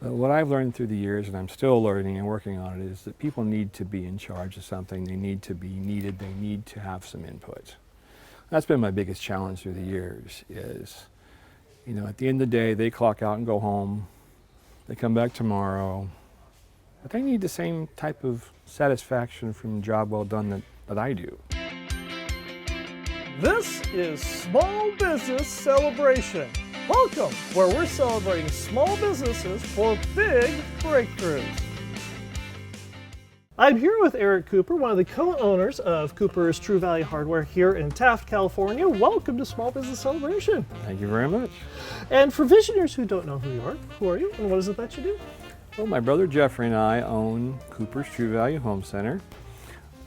What I've learned through the years, and I'm still learning and working on it, is that people need to be in charge of something. They need to be needed. They need to have some input. That's been my biggest challenge through the years is, at the end of the day, they clock out and go home. They come back tomorrow. But they need the same type of satisfaction from a job well done that I do. This is Small Business Celebration. Welcome, where we're celebrating small businesses for big breakthroughs. I'm here with Eric Cooper, one of the co-owners of Cooper's True Value Hardware here in Taft, California. Welcome to Small Business Celebration. Thank you very much. And for visionaries who don't know who are you and what is it that you do? Well, my brother Jeffrey and I own Cooper's True Value Home Center.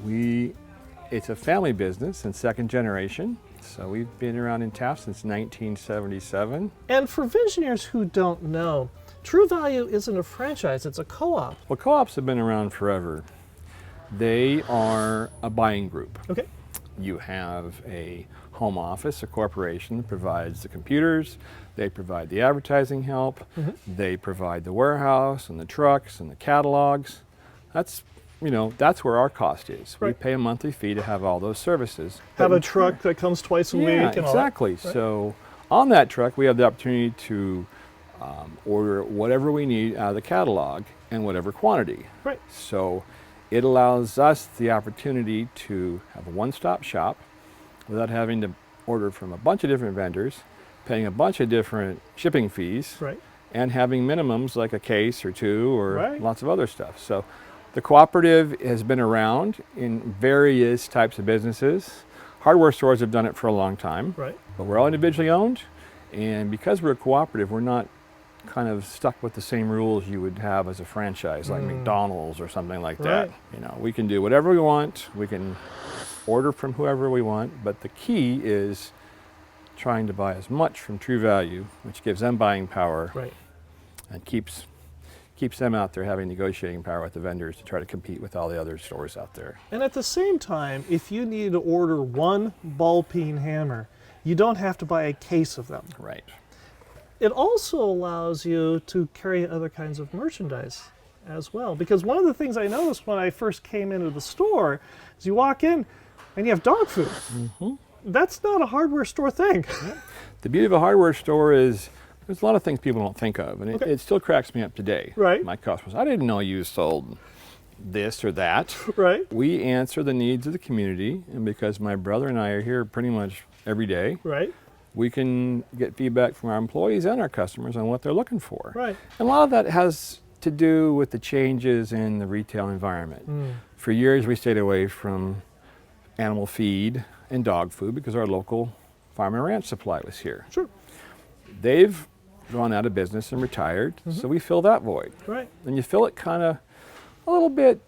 It's a family business and second generation. So we've been around in Taft since 1977. And for visionaries who don't know, True Value isn't a franchise, it's a co-op. Well, co-ops have been around forever. They are a buying group. Okay. You have a home office, a corporation that provides the computers, they provide the advertising help, they provide the warehouse and the trucks and the catalogs. That's where our cost is. Right. We pay a monthly fee to have all those services. Have a truck that comes twice a week and all that. Exactly. Right. So on that truck, we have the opportunity to order whatever we need out of the catalog and whatever quantity. Right. So it allows us the opportunity to have a one-stop shop without having to order from a bunch of different vendors, paying a bunch of different shipping fees, Right. and having minimums like a case or two or Right. lots of other stuff. So the cooperative has been around in various types of businesses. Hardware stores have done it for a long time, Right. but we're all individually owned, and because we're a cooperative, we're not kind of stuck with the same rules you would have as a franchise, like McDonald's or something like that. Right. We can do whatever we want, we can order from whoever we want, but the key is trying to buy as much from True Value, which gives them buying power Right. and keeps them out there having negotiating power with the vendors to try to compete with all the other stores out there. And at the same time, if you need to order one ball peen hammer, you don't have to buy a case of them. Right. It also allows you to carry other kinds of merchandise as well. Because one of the things I noticed when I first came into the store is you walk in and you have dog food. That's not a hardware store thing. The beauty of a hardware store is there's a lot of things people don't think of, and it still cracks me up today. Right. My customers, I didn't know you sold this or that. Right. We answer the needs of the community, and because my brother and I are here pretty much every day, Right. we can get feedback from our employees and our customers on what they're looking for. Right. And a lot of that has to do with the changes in the retail environment. For years, we stayed away from animal feed and dog food because our local farm and ranch supply was here. Sure. They've gone out of business and retired, so we fill that void. Right. And you fill it kind of a little bit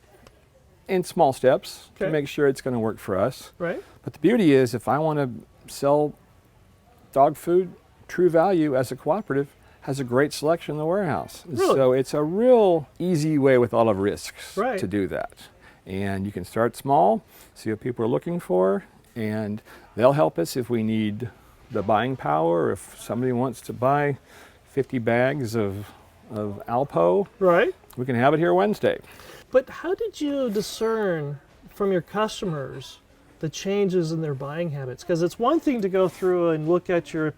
in small steps to Okay. make sure it's going to work for us. Right. But the beauty is, if I want to sell dog food, True Value as a cooperative has a great selection in the warehouse. Really? So it's a real easy way with all of risks Right. to do that. And you can start small, see what people are looking for, and they'll help us if we need the buying power. If somebody wants to buy 50 bags of Alpo, Right. we can have it here Wednesday. But how did you discern from your customers the changes in their buying habits? Because it's one thing to go through and look at your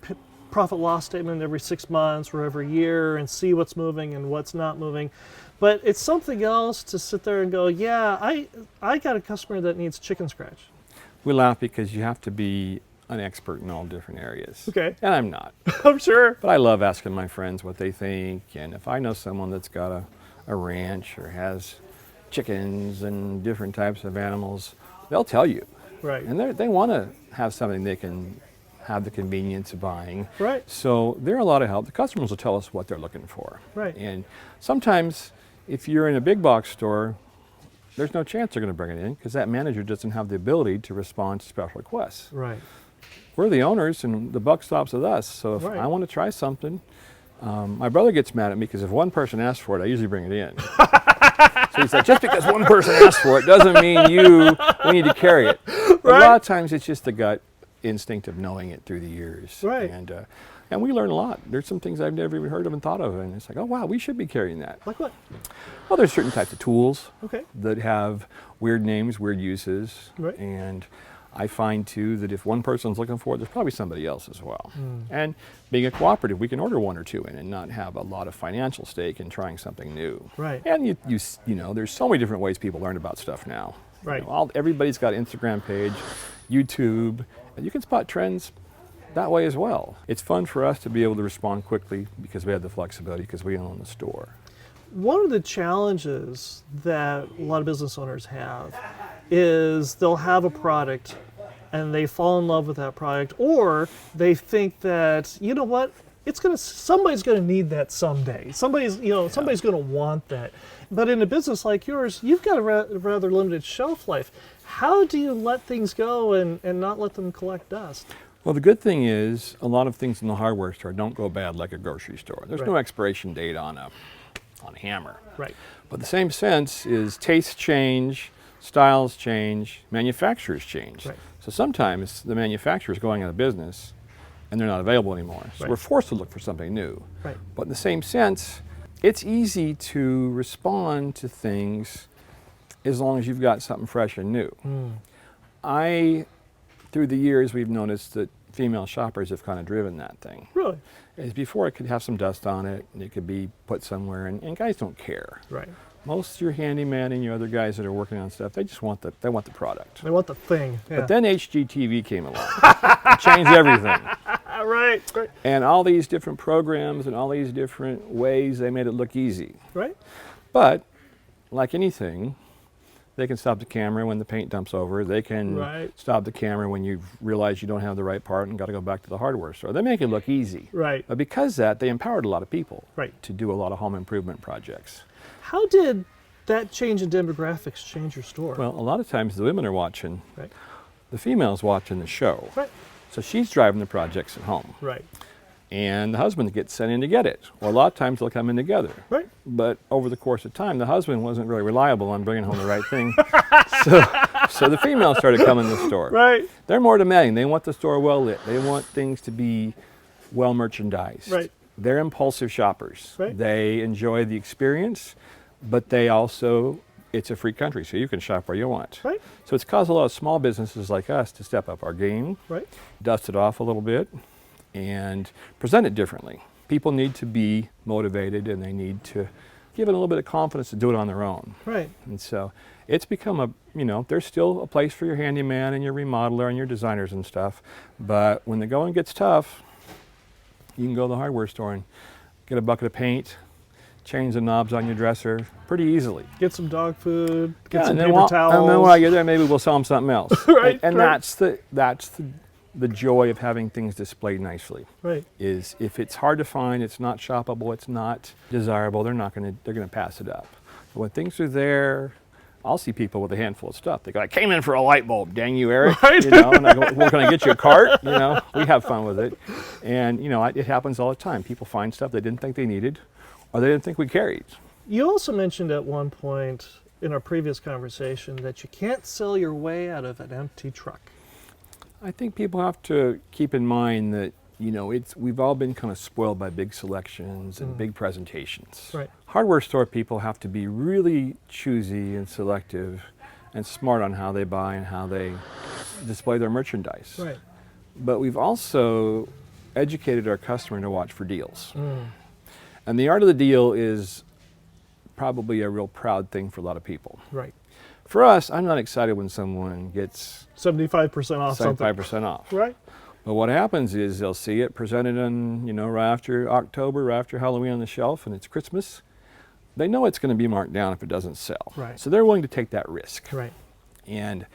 profit loss statement every 6 months or every year and see what's moving and what's not moving. But it's something else to sit there and go, yeah, I got a customer that needs chicken scratch. We laugh because you have to be an expert in all different areas. Okay. And I'm not. I'm sure. But I love asking my friends what they think, and if I know someone that's got a ranch or has chickens and different types of animals, they'll tell you. Right. And they want to have something they can have the convenience of buying. Right. So they're a lot of help. The customers will tell us what they're looking for. Right. And sometimes if you're in a big box store, there's no chance they're going to bring it in because that manager doesn't have the ability to respond to special requests. Right. We're the owners and the buck stops with us. So if Right. I want to try something, my brother gets mad at me because if one person asks for it, I usually bring it in. So he's like, just because one person asked for it doesn't mean we need to carry it. But Right. a lot of times it's just the gut instinct of knowing it through the years. Right. And And we learn a lot. There's some things I've never even heard of and thought of, and it's like, oh wow, we should be carrying that. Like what? Well, there's certain types of tools Okay. that have weird names, weird uses, Right. and I find too that if one person's looking for it, there's probably somebody else as well. And being a cooperative, we can order one or two in and not have a lot of financial stake in trying something new. Right. And you know, there's so many different ways people learn about stuff now. Right. You know, everybody's got an Instagram page, YouTube, and you can spot trends that way as well. It's fun for us to be able to respond quickly because we have the flexibility because we own the store. One of the challenges that a lot of business owners have is they'll have a product and they fall in love with that product, or they think that, you know what, somebody's gonna need that someday. Somebody's gonna want that. But in a business like yours, you've got a rather limited shelf life. How do you let things go and not let them collect dust? Well, the good thing is a lot of things in the hardware store don't go bad like a grocery store. There's Right. no expiration date on a hammer. Right. But the same sense is tastes change, styles change, manufacturers change. Right. So sometimes the manufacturer's going out of business and they're not available anymore. So Right. we're forced to look for something new. Right. But in the same sense, it's easy to respond to things as long as you've got something fresh and new. Through the years, we've noticed that female shoppers have kind of driven that thing. Really? As before, it could have some dust on it, and it could be put somewhere, and guys don't care. Right. Most of your handyman and your other guys that are working on stuff, they just want the product. They want the thing. Yeah. But then HGTV came along, it changed everything. Right. Right. And all these different programs and all these different ways, they made it look easy. Right. But like anything, they can stop the camera when the paint dumps over. They can Right. stop the camera when you realize you don't have the right part and got to go back to the hardware store. They make it look easy. Right. But because of that, they empowered a lot of people Right. to do a lot of home improvement projects. How did that change in demographics change your store? Well, a lot of times the women are watching, Right. the female's watching the show. Right. So she's driving the projects at home. Right. And the husband gets sent in to get it. Or a lot of times they'll come in together. Right. But over the course of time, the husband wasn't really reliable on bringing home the right thing. so the female started coming to the store. Right. They're more demanding. They want the store well lit. They want things to be well merchandised. Right. They're impulsive shoppers. Right. They enjoy the experience, but they also, it's a free country, so you can shop where you want. Right. So it's caused a lot of small businesses like us to step up our game, Right. dust it off a little bit, and present it differently. People need to be motivated and they need to give it a little bit of confidence to do it on their own. Right. And so it's become there's still a place for your handyman and your remodeler and your designers and stuff, but when the going gets tough, you can go to the hardware store and get a bucket of paint, change the knobs on your dresser pretty easily. Get some dog food. Get some and then paper towels. And then while you're there, maybe we'll sell them something else. Right, And right. that's the joy of having things displayed nicely. Right. Is if it's hard to find, it's not shoppable, it's not desirable, they're gonna pass it up. But when things are there, I'll see people with a handful of stuff. They go, I came in for a light bulb, dang you, Eric. Right. You know, and I go, well, can I get you a cart? You know, we have fun with it. And it happens all the time. People find stuff they didn't think they needed or they didn't think we carried. You also mentioned at one point in our previous conversation that you can't sell your way out of an empty truck. I think people have to keep in mind that, we've all been kind of spoiled by big selections and big presentations. Right. Hardware store people have to be really choosy and selective and smart on how they buy and how they display their merchandise. Right. But we've also educated our customer to watch for deals. And the art of the deal is probably a real proud thing for a lot of people. Right. For us, I'm not excited when someone gets 75% off something. 75% off. Right. But what happens is they'll see it presented on, right after October, right after Halloween on the shelf, and it's Christmas. They know it's going to be marked down if it doesn't sell. Right. So they're willing to take that risk. Right. And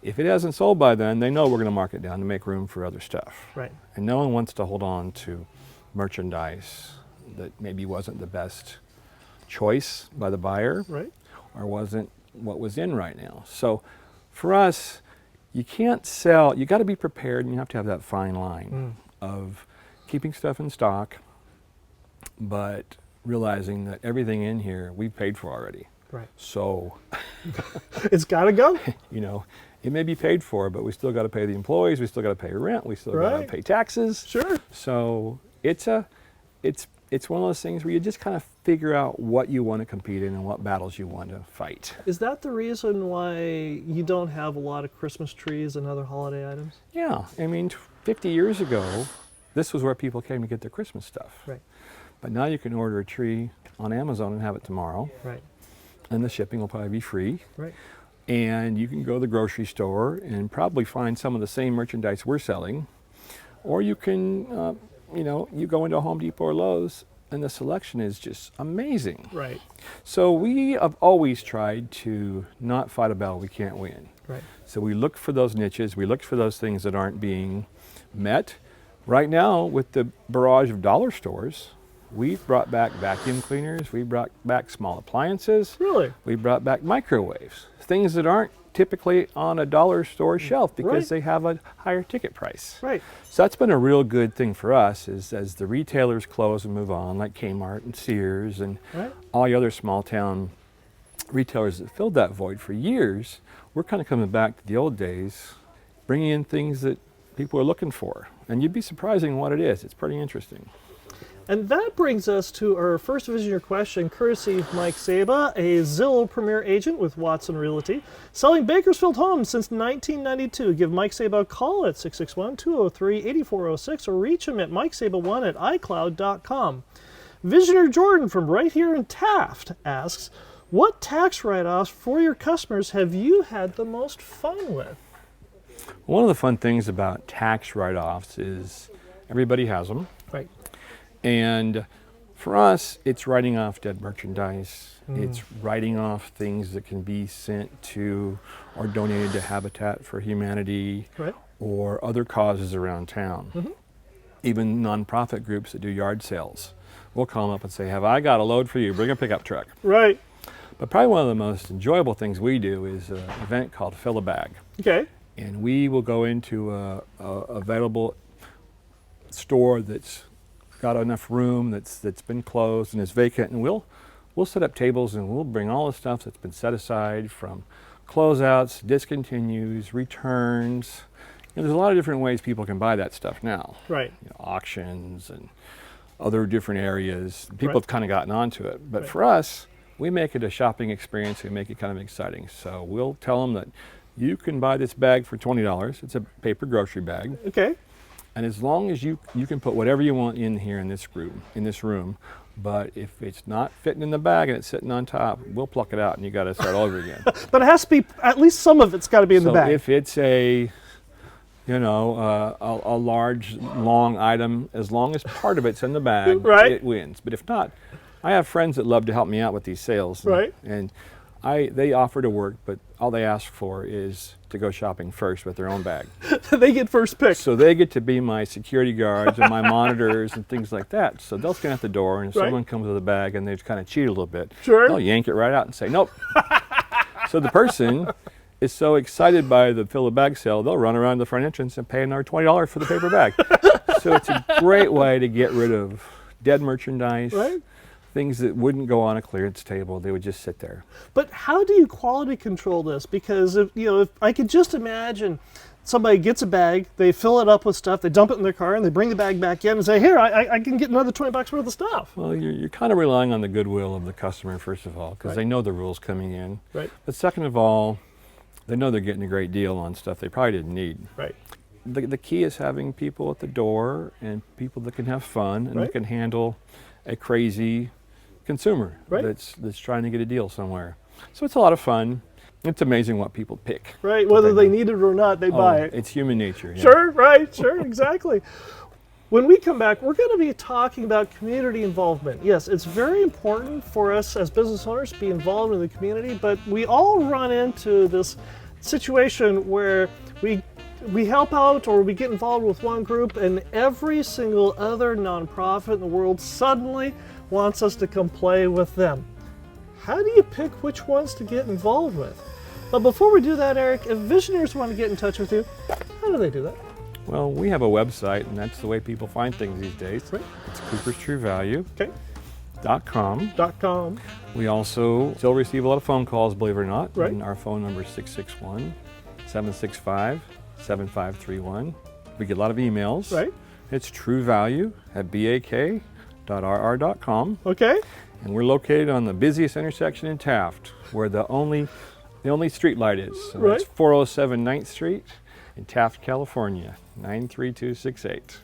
if it hasn't sold by then, they know we're going to mark it down to make room for other stuff. Right. And no one wants to hold on to merchandise that maybe wasn't the best choice by the buyer Right. or wasn't what was in right now. So for us, you can't sell, you got to be prepared and you have to have that fine line of keeping stuff in stock, but realizing that everything in here we've paid for already. Right. So, It's got to go. it may be paid for, but we still got to pay the employees, we still got to pay rent, we still got to Right. pay taxes. Sure. So it's one of those things where you just kind of figure out what you want to compete in and what battles you want to fight. Is that the reason why you don't have a lot of Christmas trees and other holiday items? Yeah, I mean, 50 years ago, this was where people came to get their Christmas stuff. Right. But now you can order a tree on Amazon and have it tomorrow, Right. and the shipping will probably be free. Right. And you can go to the grocery store and probably find some of the same merchandise we're selling. Or you can, you go into Home Depot or Lowe's, and the selection is just amazing. Right. So we have always tried to not fight a battle we can't win. Right. So we look for those niches, we look for those things that aren't being met. Right now, with the barrage of dollar stores, we've brought back vacuum cleaners, we brought back small appliances, Really? we brought back microwaves, things that aren't typically on a dollar store shelf because Right. they have a higher ticket price. Right. So that's been a real good thing for us is as the retailers close and move on, like Kmart and Sears and Right. all the other small town retailers that filled that void for years, we're kind of coming back to the old days, bringing in things that people are looking for. And you'd be surprising what it is. It's pretty interesting. And that brings us to our first Visioneer question, courtesy of Mike Saba, a Zillow Premier agent with Watson Realty, selling Bakersfield homes since 1992. Give Mike Saba a call at 661-203-8406 or reach him at mikesaba1@icloud.com. Visioneer Jordan from right here in Taft asks, what tax write-offs for your customers have you had the most fun with? One of the fun things about tax write-offs is everybody has them. Right. And for us, it's writing off dead merchandise. It's writing off things that can be sent to or donated to Habitat for Humanity Right. or other causes around town. Even nonprofit groups that do yard sales. We'll call them up and say, have I got a load for you? Bring a pickup truck. Right. But probably one of the most enjoyable things we do is an event called Fill a Bag. Okay. And we will go into a available store that's got enough room that's been closed and is vacant, and we'll set up tables and we'll bring all the stuff that's been set aside from closeouts, discontinues, returns. There's a lot of different ways people can buy that stuff now. Right. Auctions and other different areas. People Right. have kind of gotten onto it. But Right. for us, we make it a shopping experience. We make it kind of exciting. So we'll tell them that you can buy this bag for $20. It's a paper grocery bag. Okay. And as long as you can put whatever you want in here in this room, but if it's not fitting in the bag and it's sitting on top, we'll pluck it out and you got to start all over again. But it has to be, at least some of it's got to be in the So bag. if it's a large, long item, as long as part of it's in the bag, Right. it wins. But if not, I have friends that love to help me out with these sales. Right. And they offer to work, but all they ask for is to go shopping first with their own bag. They get first pick. So they get to be my security guards and my monitors and things like that. So they'll stand at the door and if Right. someone comes with a bag and they just kind of cheat a little bit, Sure. they'll yank it right out and say, nope. So the person is so excited by the fill a bag sale, they'll run around the front entrance and pay another $20 for the paper bag. So it's a great way to get rid of dead merchandise, Right. things that wouldn't go on a clearance table. They would just sit there. But how do you quality control this? Because if I could just imagine somebody gets a bag, they fill it up with stuff, they dump it in their car, and they bring the bag back in and say, here, I can get another $20 worth of stuff. Well, you're kind of relying on the goodwill of the customer, first of all, because Right. they know the rules coming in. Right. But second of all, they know they're getting a great deal on stuff they probably didn't need. Right. The key is having people at the door and people that can have fun and Right. that can handle a crazy consumer Right. that's trying to get a deal somewhere. So it's a lot of fun. It's amazing what people pick. Right. What Whether they know. need it or not, they buy it. It's human nature. Yeah. Sure, right, sure, exactly. When we come back, we're going to be talking about community involvement. Yes, it's very important for us as business owners to be involved in the community, but we all run into this situation where we help out or we get involved with one group and every single other nonprofit in the world suddenly wants us to come play with them. How do you pick which ones to get involved with? But before we do that, Eric, if visionaries want to get in touch with you, how do they do that? Well, we have a website, and that's the way people find things these days. Right. It's cooperstruevalue.com. Okay. .com. We also still receive a lot of phone calls, believe it or not. Right. And our phone number is 661-765-7531. We get a lot of emails. Right. It's True Value at bak.rr.com. Okay. And we're located on the busiest intersection in Taft, where the only street light is. So Right. It's 407 9th Street in Taft, California, 93268.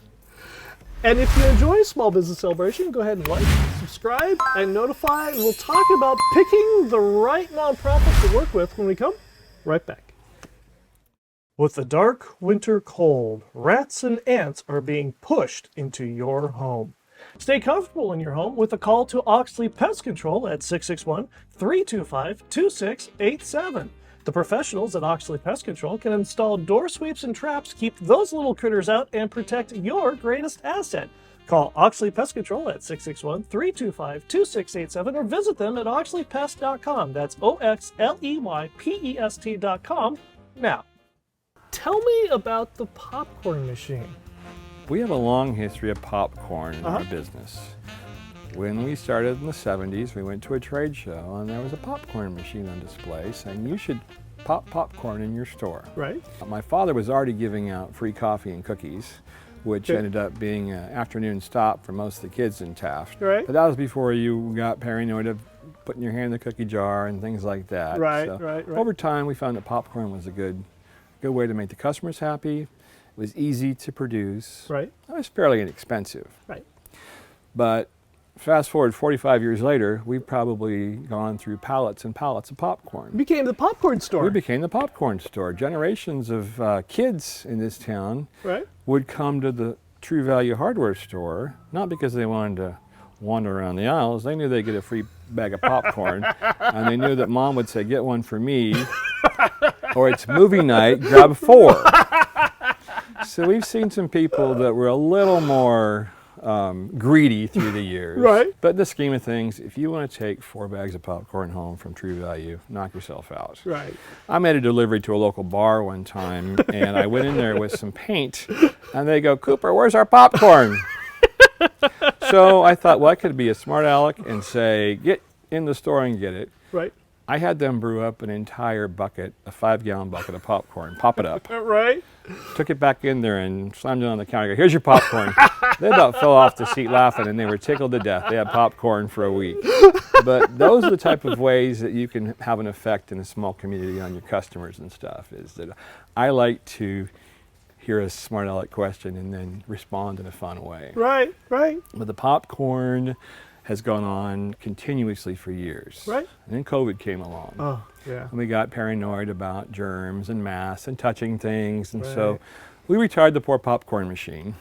And if you enjoy Small Business Celebration, go ahead and like, subscribe, and notify. And we'll talk about picking the right nonprofit to work with when we come right back. With the dark winter cold, rats and ants are being pushed into your home. Stay comfortable in your home with a call to Oxley Pest Control at 661-325-2687. The professionals at Oxley Pest Control can install door sweeps and traps to keep those little critters out and protect your greatest asset. Call Oxley Pest Control at 661-325-2687 or visit them at oxleypest.com. That's OXLEYPEST.com. Now, tell me about the popcorn machine. We have a long history of popcorn in our business. When we started in the 70s, we went to a trade show and there was a popcorn machine on display saying you should pop popcorn in your store. Right. My father was already giving out free coffee and cookies, which ended up being an afternoon stop for most of the kids in Taft. Right. But that was before you got paranoid of putting your hand in the cookie jar and things like that. Right, So right. over time, we found that popcorn was a good way to make the customers happy. It was easy to produce. Right. It was fairly inexpensive. Right. But fast forward 45 years later, we've probably gone through pallets and pallets of popcorn. Became the popcorn store. We became the popcorn store. Generations of kids in this town Right. would come to the True Value hardware store, not because they wanted to wander around the aisles. They knew they'd get a free bag of popcorn, and they knew that Mom would say, "Get one for me," or it's movie night, grab 4. So we've seen some people that were a little more greedy through the years. Right. But in the scheme of things, if you want to take 4 bags of popcorn home from True Value, knock yourself out. Right. I made a delivery to a local bar one time, and I went in there with some paint, and they go, "Cooper, where's our popcorn?" So I thought, well, I could be a smart aleck and say, "Get in the store and get it." Right. I had them brew up an entire bucket, a 5-gallon bucket of popcorn, pop it up, Right. took it back in there and slammed it on the counter. I go, "Here's your popcorn." They about fell off the seat laughing, and they were tickled to death. They had popcorn for a week. But those are the type of ways that you can have an effect in a small community on your customers and stuff, is that I like to hear a smart aleck question and then respond in a fun way. Right. Right. But the popcorn has gone on continuously for years. Right. And then COVID came along. Oh, yeah. And we got paranoid about germs and masks and touching things. And so Right. we retired the poor popcorn machine.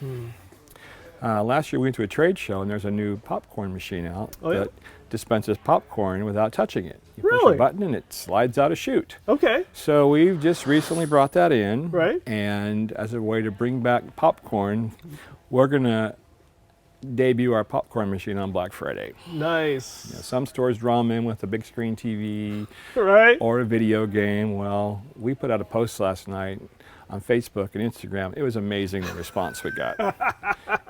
Last year we went to a trade show and there's a new popcorn machine out Oh, yeah? that dispenses popcorn without touching it. You push Really? a button and it slides out a chute. Okay. So we've just recently brought that in. Right. And as a way to bring back popcorn, we're going to debut our popcorn machine on Black Friday. Nice. You know, some stores draw them in with a big screen TV Right. or a video game. Well, we put out a post last night on Facebook and Instagram. It was amazing the response we got.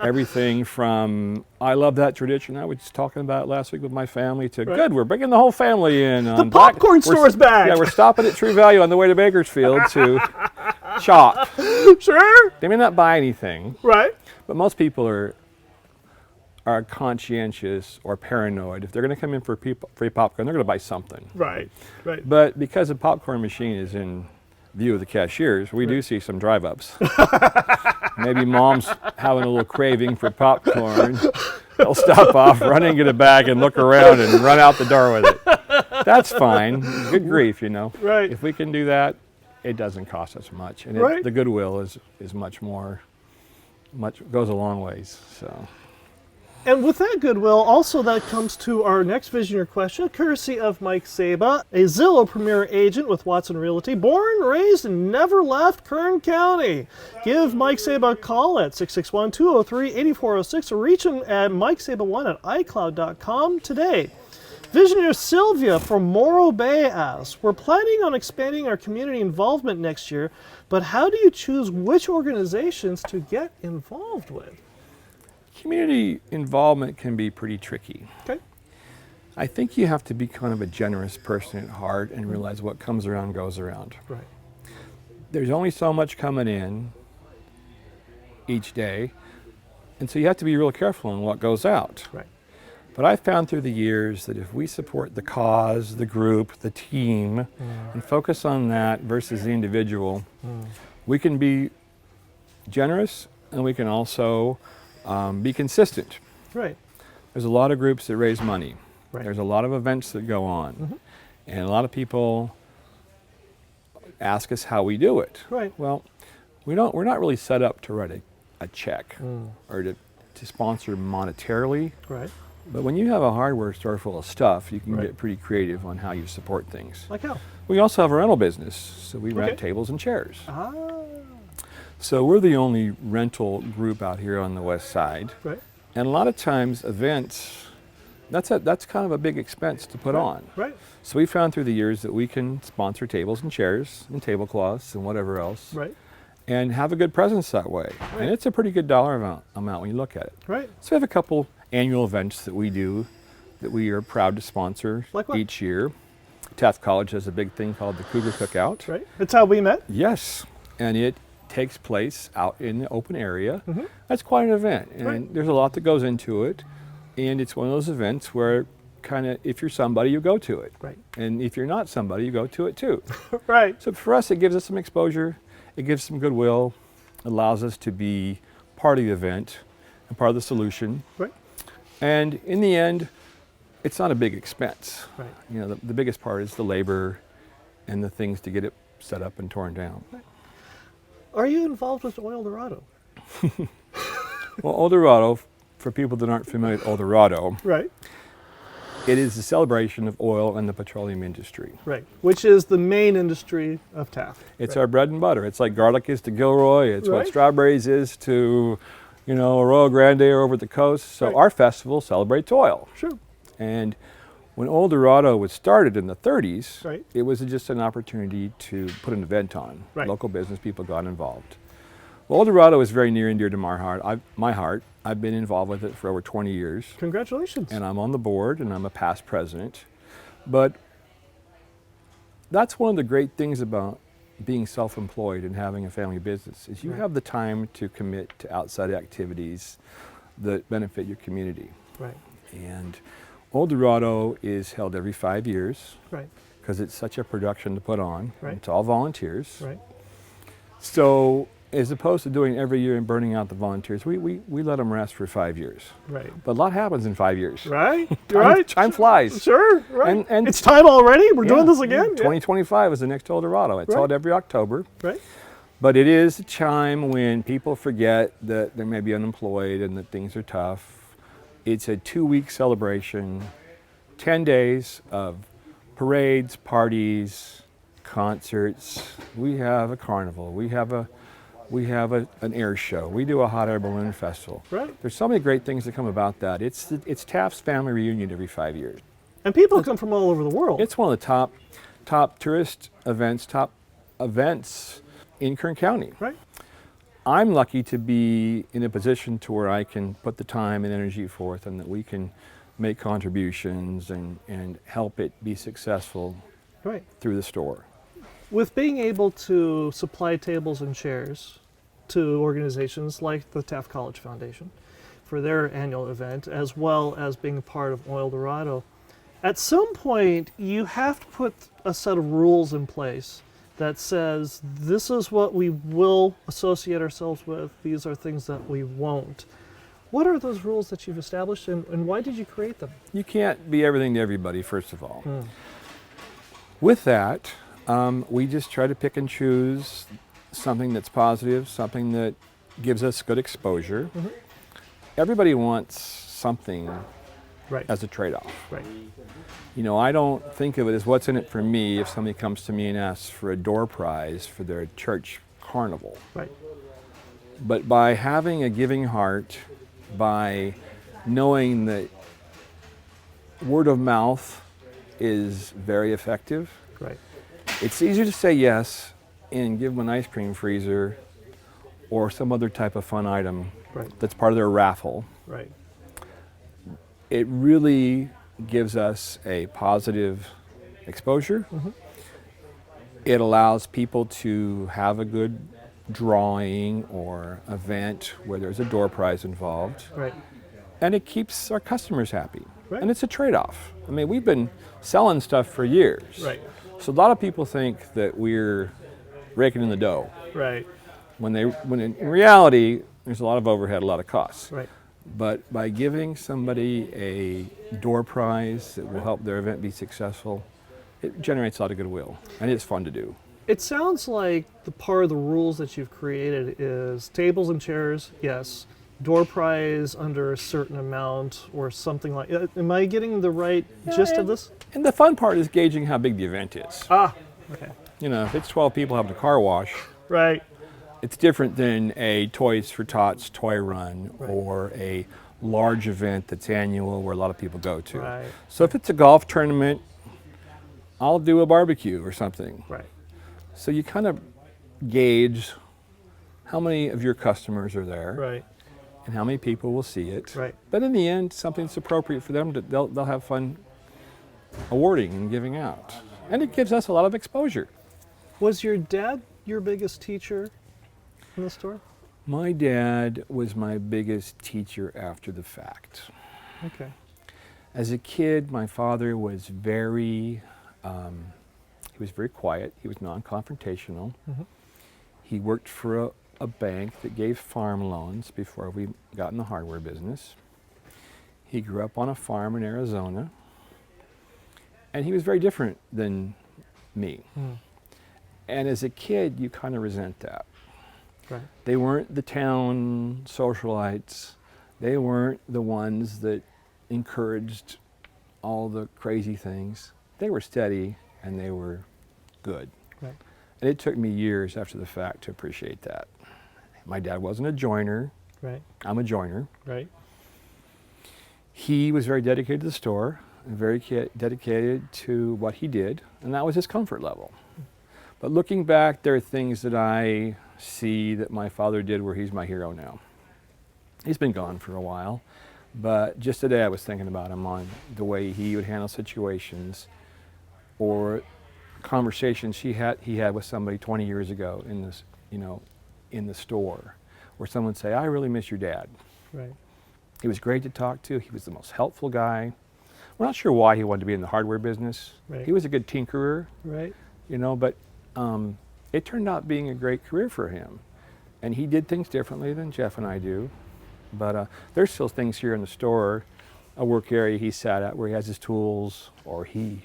Everything from, "I love that tradition I was talking about last week with my family," to, Right. "Good, we're bringing the whole family in." The on Black- popcorn we're- store's back. Yeah, we're stopping at True Value on the way to Bakersfield to shop. Sure. They may not buy anything, Right. but most people are conscientious or paranoid. If they're going to come in for free popcorn, they're going to buy something. Right. Right. But because the popcorn machine is in view of the cashiers, we do see some drive-ups. Maybe Mom's having a little craving for popcorn. They'll stop off, run and get a bag and look around and run out the door with it. That's fine. Good grief, you know. Right. If we can do that, it doesn't cost us much. And Right. the goodwill is much goes a long ways. So. And with that goodwill, also that comes to our next Visioneer question, courtesy of Mike Saba, a Zillow Premier agent with Watson Realty, born, raised, and never left Kern County. Give Mike Saba a call at 661-203-8406 or reach him at mikesaba1@icloud.com today. Visioneer Sylvia from Morro Bay asks, "We're planning on expanding our community involvement next year, but how do you choose which organizations to get involved with?" Community involvement can be pretty tricky. Okay. I think you have to be kind of a generous person at heart and realize what comes around goes around. Right. There's only so much coming in each day. And so you have to be real careful on what goes out. Right. But I've found through the years that if we support the cause, the group, the team, and focus on that versus the individual, we can be generous and we can also be consistent. Right. There's a lot of groups that raise money. Right. There's a lot of events that go on. And a lot of people ask us how we do it. Right. Well, we're not really set up to write a check or to sponsor monetarily. Right. But when you have a hardware store full of stuff, you can Right. get pretty creative on how you support things. Like how? We also have a rental business, so we rent Okay. tables and chairs. Ah. So we're the only rental group out here on the west side. Right. And a lot of times events, that's kind of a big expense to put on. Right. So we found through the years that we can sponsor tables and chairs and tablecloths and whatever else Right. and have a good presence that way. Right. And it's a pretty good dollar amount when you look at it. Right. So we have a couple annual events that we do that we are proud to sponsor Like what? each year. Taft College has a big thing called the Cougar Cookout. Right. That's how we met. Yes, and it takes place out in the open area. That's quite an event, and Right. there's a lot that goes into it. And it's one of those events where kind of if you're somebody, you go to it. Right. And if you're not somebody, you go to it too. Right. So for us, it gives us some exposure, it gives some goodwill, allows us to be part of the event and part of the solution. Right. And in the end, it's not a big expense. Right. You know, the biggest part is the labor and the things to get it set up and torn down. Are you involved with Oil Dorado? Well, El Dorado, for people that aren't familiar with El Dorado, Right. it is the celebration of oil and the petroleum industry. Right. Which is the main industry of Taft. It's Right. our bread and butter. It's like garlic is to Gilroy. It's what Right. strawberries is to, Arroyo Grande or over at the coast. So Right. our festival celebrates oil. Sure. And when El Dorado was started in the 30s, Right. it was just an opportunity to put an event on. Right. Local business people got involved. Well, El Dorado is very near and dear to my heart. I've been involved with it for over 20 years. Congratulations. And I'm on the board and I'm a past president. But that's one of the great things about being self-employed and having a family business is you Right. have the time to commit to outside activities that benefit your community. Right. And El Dorado is held every 5 years Right. because it's such a production to put on. Right. It's all volunteers. Right. So as opposed to doing it every year and burning out the volunteers, we let them rest for 5 years. Right. But a lot happens in 5 years. Right. You're right. Time flies. Sure. Right. And it's time already. We're doing Yeah, this again. Yeah. 2025 is the next El Dorado. It's Right. held every October. Right. But it is a time when people forget that they may be unemployed and that things are tough. It's a 2-week celebration, 10 days of parades, parties, concerts. We have a carnival. We have an air show. We do a hot air balloon festival. Right. There's so many great things that come about that. It's Taft's family reunion every 5 years. And people come from all over the world. It's one of the top tourist events, top events in Kern County. Right. I'm lucky to be in a position to where I can put the time and energy forth and that we can make contributions and help it be successful Right. through the store. With being able to supply tables and chairs to organizations like the Taft College Foundation for their annual event, as well as being a part of Oil Dorado, at some point you have to put a set of rules in place that says this is what we will associate ourselves with, these are things that we won't. What are those rules that you've established and why did you create them? You can't be everything to everybody, first of all. With that, we just try to pick and choose something that's positive, something that gives us good exposure. Everybody wants something Right. as a trade-off. Right. I don't think of it as what's in it for me if somebody comes to me and asks for a door prize for their church carnival. Right. But by having a giving heart, by knowing that word of mouth is very effective, Right. it's easier to say yes and give them an ice cream freezer or some other type of fun item Right. that's part of their raffle. Right. It really gives us a positive exposure. It allows people to have a good drawing or event where there's a door prize involved, Right. and it keeps our customers happy. Right. And it's a trade-off. I mean, we've been selling stuff for years. Right. So a lot of people think that we're raking in the dough, Right. when in reality, there's a lot of overhead, a lot of costs. Right. But by giving somebody a door prize that will help their event be successful, it generates a lot of goodwill, and it's fun to do. It sounds like the part of the rules that you've created is tables and chairs, yes. Door prize under a certain amount or something like. Am I getting the right gist of this? And the fun part is gauging how big the event is. Ah, okay. You know, if it's 12 people having a car wash, Right. it's different than a Toys for Tots toy run Right. or a large event that's annual where a lot of people go to. Right. So if it's a golf tournament, I'll do a barbecue or something. Right. So you kind of gauge how many of your customers are there Right. and how many people will see it. Right. But in the end, something's appropriate for them. They'll have fun awarding and giving out. And it gives us a lot of exposure. Was your dad your biggest teacher in the store? My dad was my biggest teacher after the fact. Okay. As a kid, my father was very quiet. He was non-confrontational. Mhm. He worked for a bank that gave farm loans before we got in the hardware business. He grew up on a farm in Arizona. And he was very different than me. Mm. And as a kid, you kind of resent that. Right. They weren't the town socialites. They weren't the ones that encouraged all the crazy things. They were steady and they were good. Right. And it took me years after the fact to appreciate that. My dad wasn't a joiner. Right. I'm a joiner. Right. He was very dedicated to the store and very dedicated to what he did, and that was his comfort level. But looking back, there are things that I see that my father did where he's my hero now. He's been gone for a while, but just today I was thinking about him on the way he would handle situations or conversations he had with somebody 20 years ago in this, in the store, where someone would say, "I really miss your dad." Right. He was great to talk to. He was the most helpful guy. We're not sure why he wanted to be in the hardware business. Right. He was a good tinkerer, Right. but it turned out being a great career for him. And he did things differently than Jeff and I do. But there's still things here in the store, a work area he sat at where he has his tools, or he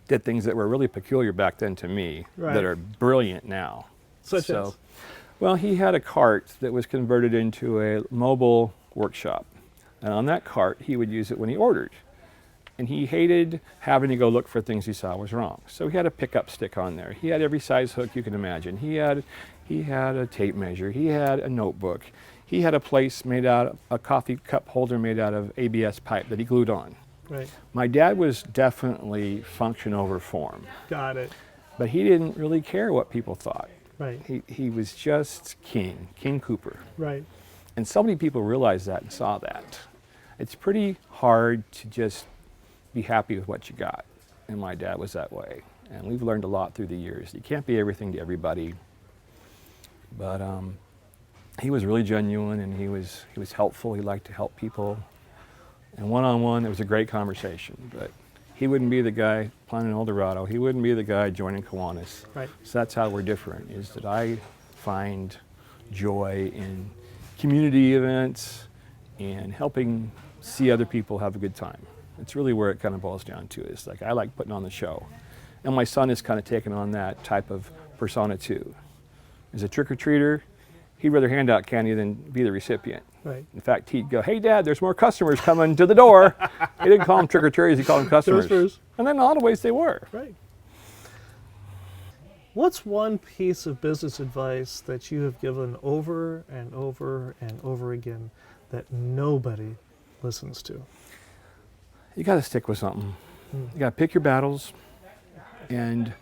did things that were really peculiar back then to me Right. that are brilliant now. Such as? Well, he had a cart that was converted into a mobile workshop. And on that cart, he would use it when he ordered. And he hated having to go look for things he saw was wrong. So he had a pickup stick on there. He had every size hook you can imagine. He had a tape measure. He had a notebook. He had a place made out of a coffee cup holder made out of ABS pipe that he glued on. Right. My dad was definitely function over form, Got it. but he didn't really care what people thought. Right. He was just King Cooper. Right. And so many people realized that and saw that. It's pretty hard to just be happy with what you got. And my dad was that way. And we've learned a lot through the years. You can't be everything to everybody. But he was really genuine, and he was helpful. He liked to help people. And one-on-one, it was a great conversation. But he wouldn't be the guy planning El Dorado. He wouldn't be the guy joining Kiwanis. Right. So that's how we're different, is that I find joy in community events and helping see other people have a good time. It's really where it kind of boils down to. It's like I like putting on the show. And my son has kind of taken on that type of persona too. As a trick-or-treater, he'd rather hand out candy than be the recipient. Right. In fact, he'd go, "Hey, Dad, there's more customers coming to the door." He didn't call them trick-or-treaters, he called them customers. Customers. And then in a lot of ways they were. Right. What's one piece of business advice that you have given over and over and over again that nobody listens to? You got to stick with something. You got to pick your battles, and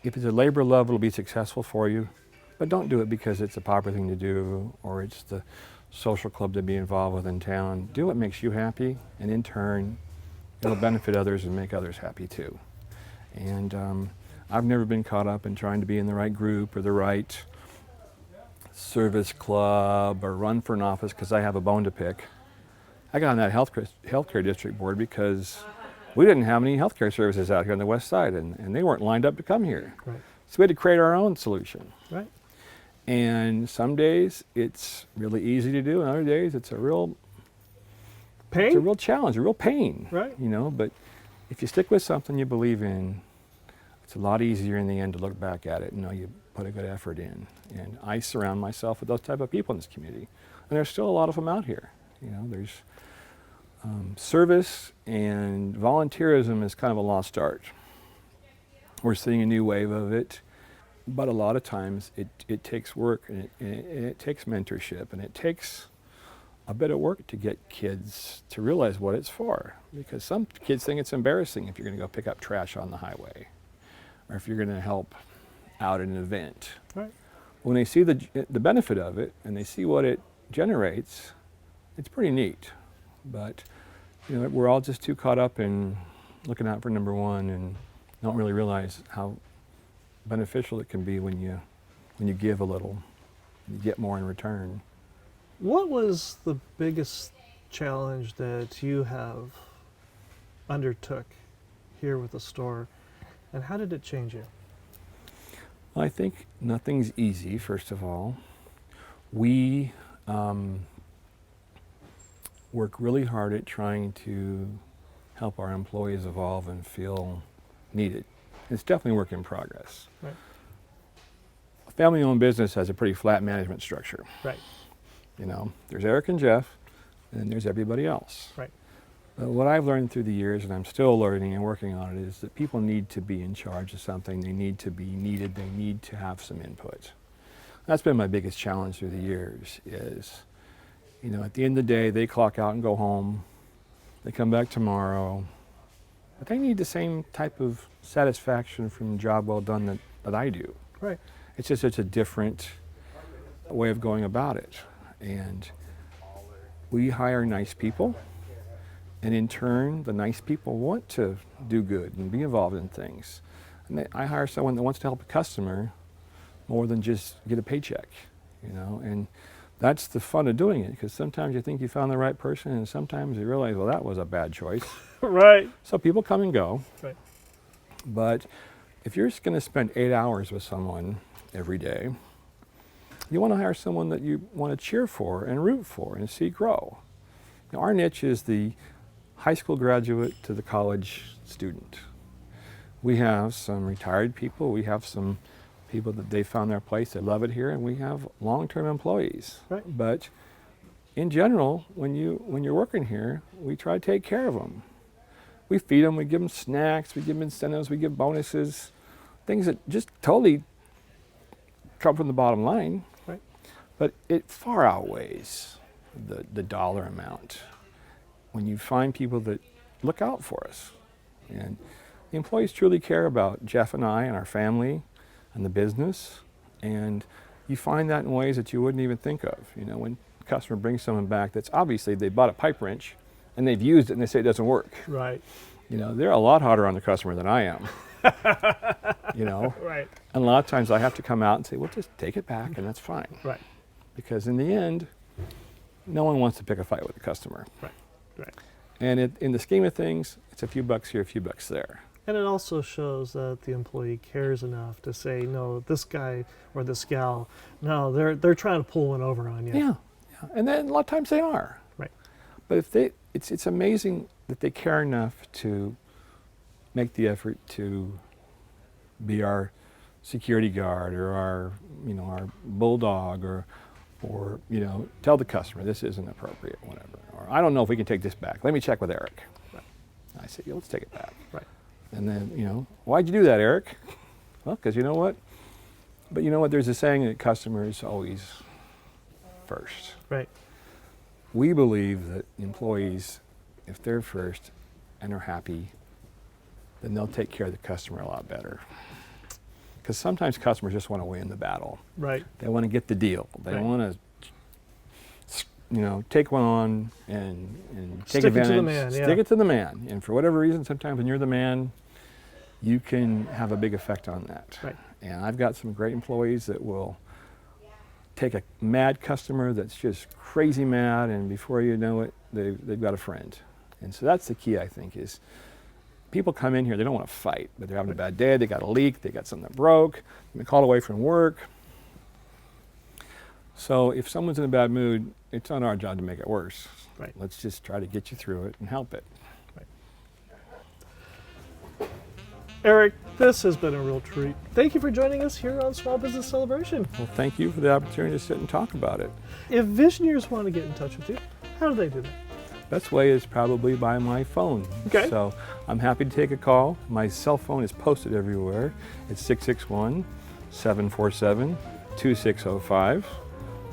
if it's a labor love, it'll be successful for you. But don't do it because it's a popular thing to do or it's the social club to be involved with in town. Do what makes you happy, and in turn, it'll benefit others and make others happy too. And I've never been caught up in trying to be in the right group or the right service club or run for an office because I have a bone to pick. I got on that healthcare district board because we didn't have any healthcare services out here on the west side, and they weren't lined up to come here. Right. So we had to create our own solution. Right. And some days it's really easy to do, and other days it's a real challenge, a real pain. Right. You know, but if you stick with something you believe in, it's a lot easier in the end to look back at it and know you put a good effort in. And I surround myself with those type of people in this community, and there's still a lot of them out here. You know, there's service and volunteerism is kind of a lost art. We're seeing a new wave of it, but a lot of times it takes work, and it takes mentorship, and it takes a bit of work to get kids to realize what it's for. Because some kids think it's embarrassing if you're going to go pick up trash on the highway, or if you're going to help out at an event. Right. When they see the benefit of it and they see what it generates, it's pretty neat. But you know, we're all just too caught up in looking out for number one and don't really realize how beneficial it can be when you give a little, you get more in return. What was the biggest challenge that you have undertook here with the store, and how did it change you? I think nothing's easy, first of all. We work really hard at trying to help our employees evolve and feel needed. It's definitely a work in progress. Right. A family-owned business has a pretty flat management structure. Right. You know, there's Eric and Jeff, and then there's everybody else. Right. But what I've learned through the years, and I'm still learning and working on it, is that people need to be in charge of something. They need to be needed. They need to have some input. That's been my biggest challenge through the years is, you know, at the end of the day, they clock out and go home. They come back tomorrow. But they need the same type of satisfaction from job well done that I do. Right. It's just it's a different way of going about it. And we hire nice people. And in turn, the nice people want to do good and be involved in things. And I hire someone that wants to help a customer more than just get a paycheck, you know. And that's the fun of doing it, because sometimes you think you found the right person, and sometimes you realize, well, that was a bad choice. Right. So people come and go. Right. But If you're just going to spend 8 hours with someone every day, you want to hire someone that you want to cheer for and root for and see grow. Now, our niche is the high school graduate to the college student. We have some retired people, we have some people that they found their place, they love it here, and we have long-term employees. Right. But in general, when you're working here, we try to take care of them. We feed them, we give them snacks, we give them incentives, we give bonuses, things that just totally come from the bottom line. Right. But it far outweighs the dollar amount when you find people that look out for us. And the employees truly care about Jeff and I and our family and the business. And you find that in ways that you wouldn't even think of. You know, when a customer brings someone back that's obviously they bought a pipe wrench and they've used it and they say it doesn't work. Right. You know, they're a lot harder on the customer than I am. You know? Right. And a lot of times I have to come out and say, well, just take it back and that's fine. Right. Because in the end, no one wants to pick a fight with a customer. Right. Right. And in the scheme of things, it's a few bucks here, a few bucks there. And it also shows that the employee cares enough to say, no, this guy or this gal, no, they're trying to pull one over on you. Yeah. And then a lot of times they are. Right. But if it's amazing that they care enough to make the effort to be our security guard or our bulldog or tell the customer this isn't appropriate, whatever. Or I don't know if we can take this back. Let me check with Eric. Right. I say, yeah, let's take it back. Right. And then, why'd you do that, Eric? Well, because you know what? But you know what? There's a saying that customers always first. Right. We believe that employees, if they're first and are happy, then they'll take care of the customer a lot better. Because sometimes customers just want to win the battle. Right. They want to get the deal. They Right. want to, take one on and take Stick it to advantage. the man, yeah. Stick it to the man. And for whatever reason, sometimes when you're the man, you can have a big effect on that. Right. And I've got some great employees that will take a mad customer that's just crazy mad, and before you know it, they've got a friend. And so that's the key, I think, is people come in here, they don't want to fight, but they're having a bad day, they got a leak, they got something that broke, they called away from work. So if someone's in a bad mood, it's not our job to make it worse. Right. Let's just try to get you through it and help it. Eric, this has been a real treat. Thank you for joining us here on Small Business Celebration. Well, thank you for the opportunity to sit and talk about it. If Visioneers want to get in touch with you, how do they do that? Best way is probably by my phone. Okay. So I'm happy to take a call. My cell phone is posted everywhere. It's 661-747-2605.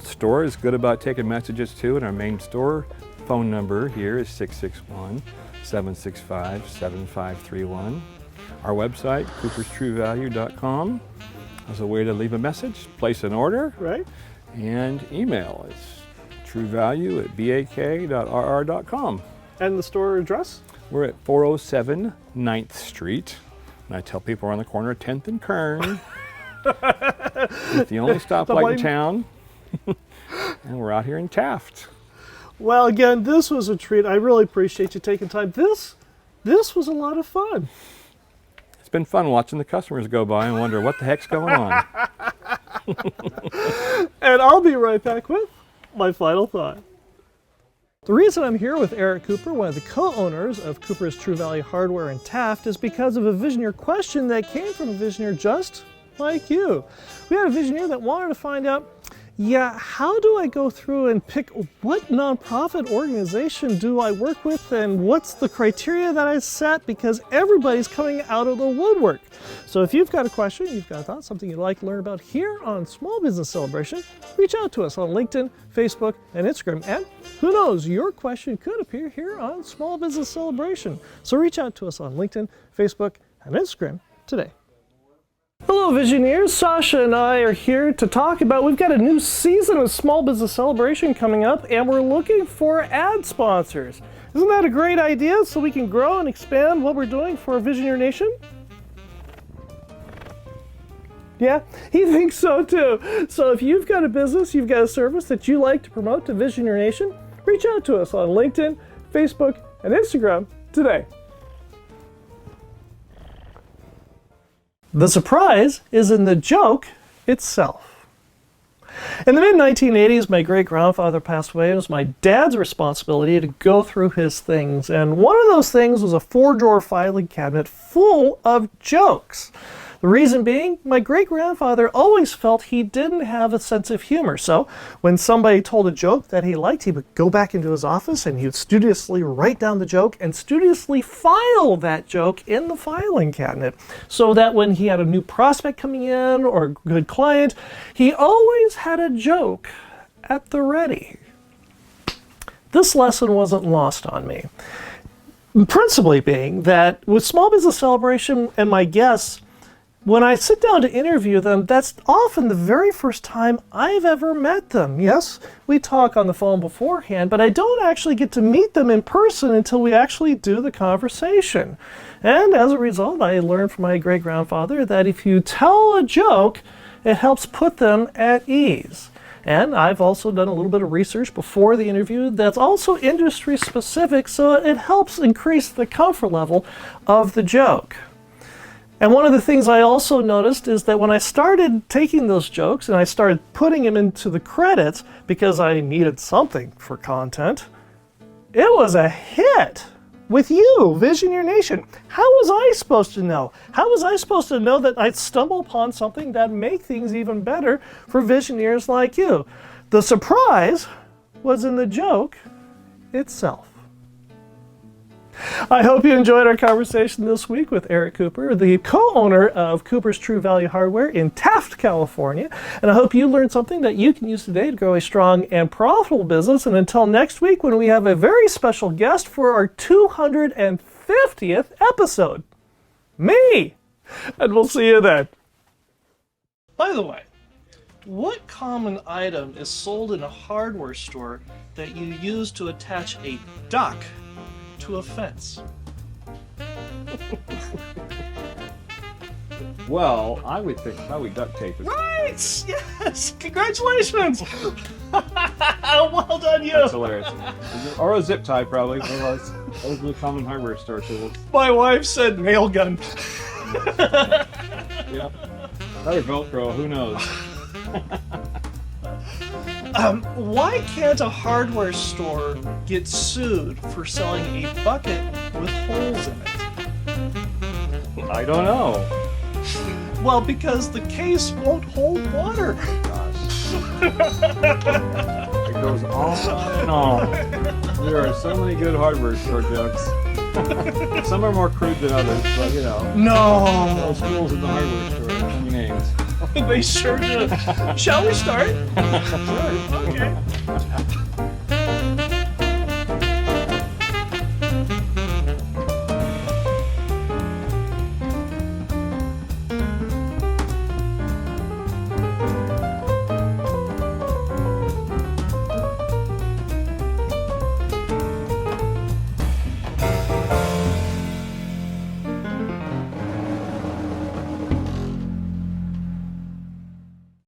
Store is good about taking messages too, and our main store phone number here is 661-765-7531. Our website, cooperstruevalue.com, is a way to leave a message, place an order, Right? and email. It's truevalue@bak.rr.com. And the store address? We're at 407 9th Street, and I tell people we're on the corner of 10th and Kern. It's the only stoplight in town, and we're out here in Taft. Well, again, this was a treat. I really appreciate you taking time. This was a lot of fun. It's been fun watching the customers go by and wonder what the heck's going on. And I'll be right back with my final thought. The reason I'm here with Eric Cooper, one of the co-owners of Cooper's True Value Hardware in Taft, is because of a Visioneer question that came from a Visioneer just like you. We had a Visioneer that wanted to find out, how do I go through and pick what nonprofit organization do I work with, and what's the criteria that I set, because everybody's coming out of the woodwork. So if you've got a question, you've got a thought, something you'd like to learn about here on Small Business Celebration, reach out to us on LinkedIn, Facebook, and Instagram. And who knows, your question could appear here on Small Business Celebration. So reach out to us on LinkedIn, Facebook, and Instagram today. Hello Visioneers, Sasha and I are here to talk about, we've got a new season of Small Business Celebration coming up, and we're looking for ad sponsors. Isn't that a great idea, so we can grow and expand what we're doing for Visioneer Nation? Yeah, he thinks so too. So if you've got a business, you've got a service that you like to promote to Visioneer Nation, reach out to us on LinkedIn, Facebook, and Instagram today. The surprise is in the joke itself. In the mid-1980s, my great-grandfather passed away. It was my dad's responsibility to go through his things, and one of those things was a 4-drawer filing cabinet full of jokes. The reason being, my great-grandfather always felt he didn't have a sense of humor. So when somebody told a joke that he liked, he would go back into his office and he would studiously write down the joke and studiously file that joke in the filing cabinet, so that when he had a new prospect coming in or a good client, he always had a joke at the ready. This lesson wasn't lost on me. Principally being that with Small Business Celebration and my guests, when I sit down to interview them, that's often the very first time I've ever met them. Yes, we talk on the phone beforehand, but I don't actually get to meet them in person until we actually do the conversation. And as a result, I learned from my great-grandfather that if you tell a joke, it helps put them at ease. And I've also done a little bit of research before the interview that's also industry specific, so it helps increase the comfort level of the joke. And one of the things I also noticed is that when I started taking those jokes and I started putting them into the credits because I needed something for content, it was a hit with you, Visioneer Nation. How was I supposed to know? How was I supposed to know that I'd stumble upon something that make things even better for Visioneers like you? The surprise was in the joke itself. I hope you enjoyed our conversation this week with Eric Cooper, the co-owner of Cooper's True Value Hardware in Taft, California. And I hope you learned something that you can use today to grow a strong and profitable business. And until next week, when we have a very special guest for our 250th episode, me! And we'll see you then. By the way, what common item is sold in a hardware store that you use to attach a duck to a fence? Well, I would think probably duct tape is. Right! Yes! Congratulations! Well done, you! That's hilarious. Or a zip tie, probably. Those are the common hardware store tools. My wife said nail gun. Yep. Or Velcro, who knows? Why can't a hardware store get sued for selling a bucket with holes in it? I don't know. Well, because the case won't hold water. It goes on and on. There are so many good hardware store jokes. Some are more crude than others, but you know. No! Those tools in the hardware store have many names. They sure do. Shall we start? Sure. Okay.